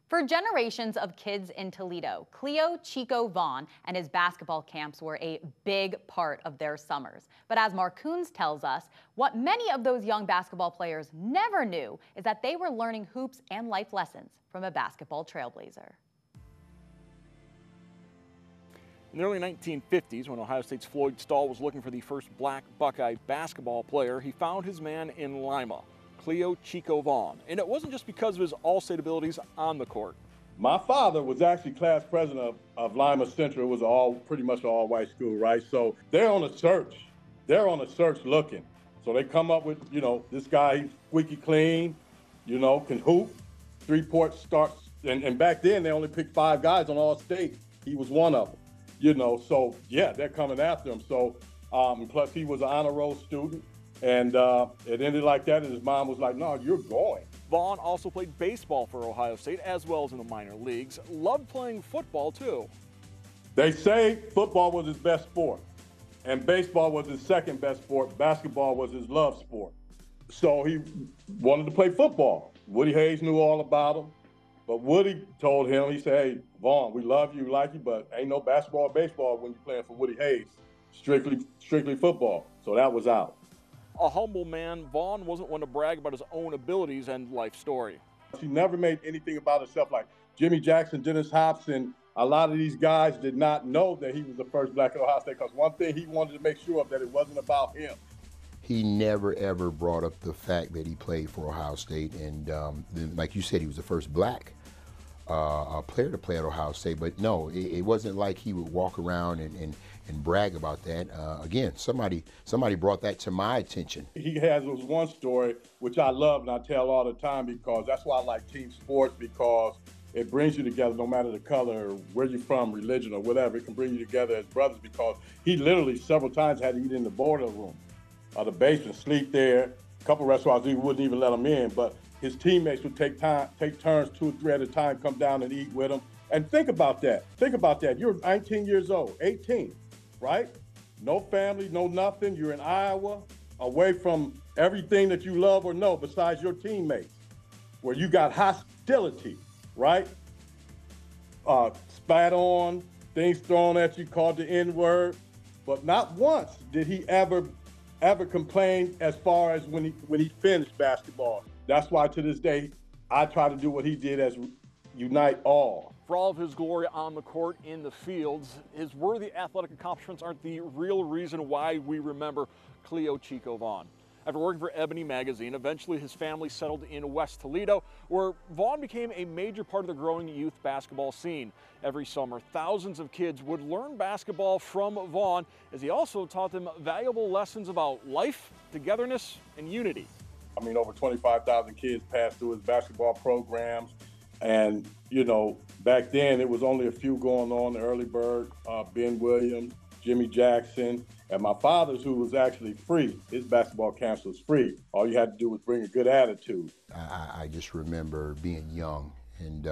For generations of kids in Toledo, Cleo Chico Vaughn and his basketball camps were a big part of their summers. But as Mark Coons tells us, what many of those young basketball players never knew is that they were learning hoops and life lessons from a basketball trailblazer. In the early 1950s, when Ohio State's Floyd Stahl was looking for the first black Buckeye basketball player, he found his man in Lima, Cleo Chico Vaughn. And it wasn't just because of his all-state abilities on the court. My father was actually class president of Lima Central. It was pretty much an all-white school, right? So they're on a search. They're on a search looking. So they come up with, this guy, he's squeaky clean, can hoop, three-point starts. And back then, they only picked 5 guys on all-state. He was one of them. So yeah, they're coming after him. So plus he was an honor roll student, and it ended like that. And his mom was like, "No, you're going." Vaughn also played baseball for Ohio State as well as in the minor leagues. Loved playing football too. They say football was his best sport, and baseball was his second best sport. Basketball was his love sport. So he wanted to play football. Woody Hayes knew all about him. But Woody told him, he said, "Hey, Vaughn, we love you, like you, but ain't no basketball or baseball when you're playing for Woody Hayes. Strictly football." So that was out. A humble man, Vaughn wasn't one to brag about his own abilities and life story. He never made anything about himself. Like Jimmy Jackson, Dennis Hopson, a lot of these guys did not know that he was the first black at Ohio State, because one thing he wanted to make sure of, that it wasn't about him. He never, ever brought up the fact that he played for Ohio State. And like you said, he was the first black player to play at Ohio State. But no, it wasn't like he would walk around and brag about that. Again, somebody brought that to my attention. He has this one story, which I love and I tell all the time, because that's why I like team sports, because it brings you together no matter the color, or where you're from, religion, or whatever. It can bring you together as brothers, because he literally several times had to eat in the boiler room or the basement, sleep there. A couple restaurants, he wouldn't even let him in, but his teammates would take turns 2 or 3 at a time, come down and eat with him. And think about that. You're 19 years old, 18, right? No family, no nothing. You're in Iowa, away from everything that you love or know besides your teammates, where you got hostility, right? Spat on, things thrown at you, called the N-word. But not once did he ever complain as far as when he finished basketball. That's why to this day, I try to do what he did, as unite all. For all of his glory on the court, in the fields, his worthy athletic accomplishments aren't the real reason why we remember Cleo Chico Vaughn. After working for Ebony magazine, eventually his family settled in West Toledo, where Vaughn became a major part of the growing youth basketball scene. Every summer, thousands of kids would learn basketball from Vaughn, as he also taught them valuable lessons about life, togetherness, and unity. I mean, over 25,000 kids passed through his basketball programs. And, back then it was only a few going on, the early bird, Ben Williams, Jimmy Jackson, and my father's, who was actually free. His basketball camp was free. All you had to do was bring a good attitude. I just remember being young and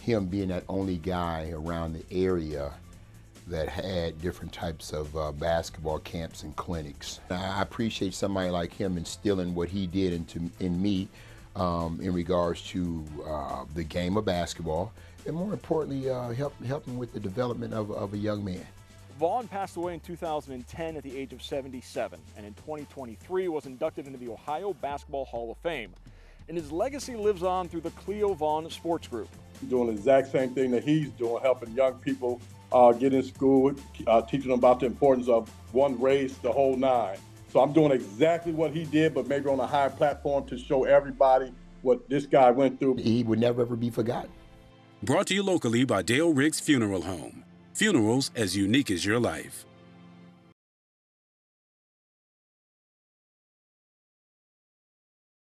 him being that only guy around the area that had different types of basketball camps and clinics. I appreciate somebody like him instilling what he did in me in regards to the game of basketball, and more importantly, helping with the development of a young man. Vaughn passed away in 2010 at the age of 77, and in 2023 was inducted into the Ohio Basketball Hall of Fame. And his legacy lives on through the Cleo Vaughn Sports Group. Doing the exact same thing that he's doing, helping young people get in school, teaching them about the importance of one race, the whole 9. So I'm doing exactly what he did, but maybe on a higher platform to show everybody what this guy went through. He would never ever be forgotten. Brought to you locally by Dale Riggs Funeral Home. Funerals as unique as your life.